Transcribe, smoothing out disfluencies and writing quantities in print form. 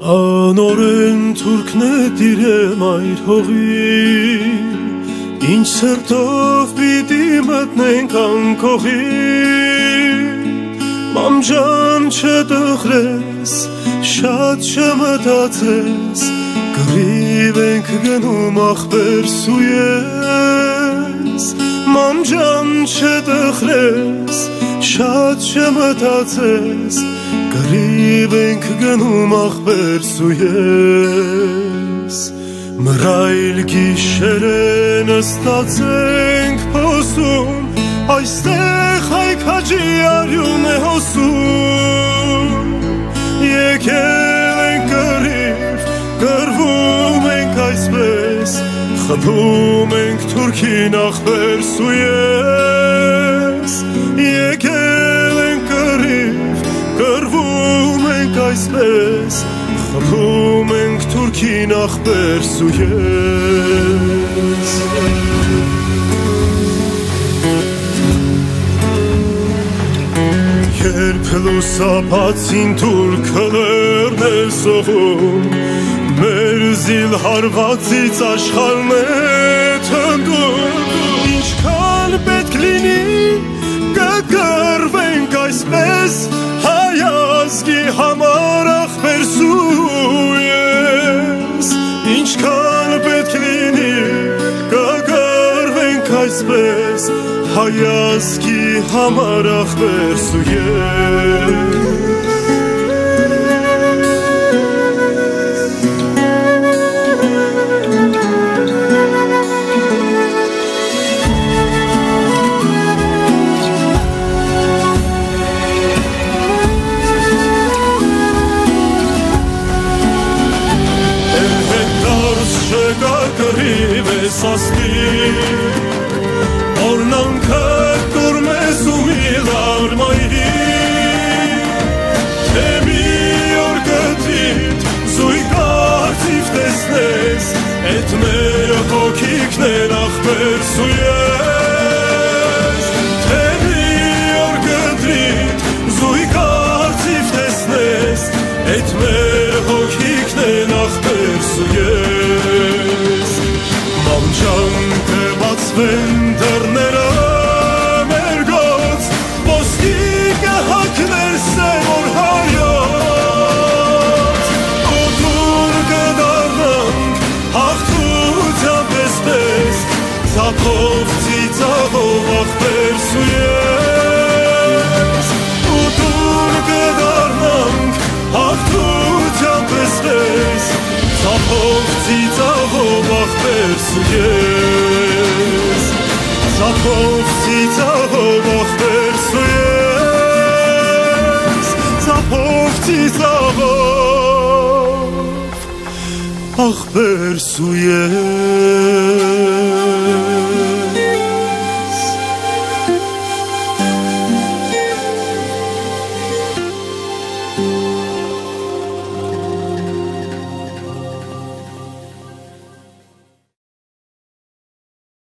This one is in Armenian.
Անորեն թուրքն է դիրեմ այր հողի, ինչ սրտով պիտի մտնենք անկողի, մամջան չտխրես, շատ չմտածես, կռիվ ենք գնում ախպեր սույես, մամջան չտխրես, շատ չմտածես, կռիվ ենք գնում ախպեր սույես, մռայլ գիշերեն ստացենք փոսում, այստեղ հայքաճի արյուն է հոսում, եկել ենք կռիվ, կռվում ենք այսպես, խփում ենք թուրքին ախպեր սույես, եկել ենք կռիվ, կռվում ենք այսպես, խփում ենք թուրքին ախպեր սույես, երբ լուսապացին թուրքը լեռն է սողում, մեր զիլհարվածից աշխարհն է թնդում, ինչքան պետք լինի կկռվենք այսպես, հայ ազգի համար ախպեր սույես, ինչքան պետք լինի կկռվենք այսպես, հայ ազգի համար ախպեր սույես, օրնանքը կորմես ու միլար մայրի, թե մի օր կտիտ զույգ արծիվ տեսնես, էդ մեր հոգիքն են ախպեր սույես, թե մի օր կտրիտ զույգ արծիվ տեսնես, էդ մեր հոգիքն են ախպեր սույես, մամջան կբացվեն դռները մեր գոց, ոսկի կհագներ սևոր հայոց, ու դուր կդառնանք հաղթությամբ էսպես, ձափով ծիծաղով ախպեր սույես, ու դուր կդառնանք հաղթությամբ էսպես, ձափով ծիծաղով ախպեր սույես, ձափով ծիծաղով ախպեր սույես, ձափով ծիծաղով ախպեր սույես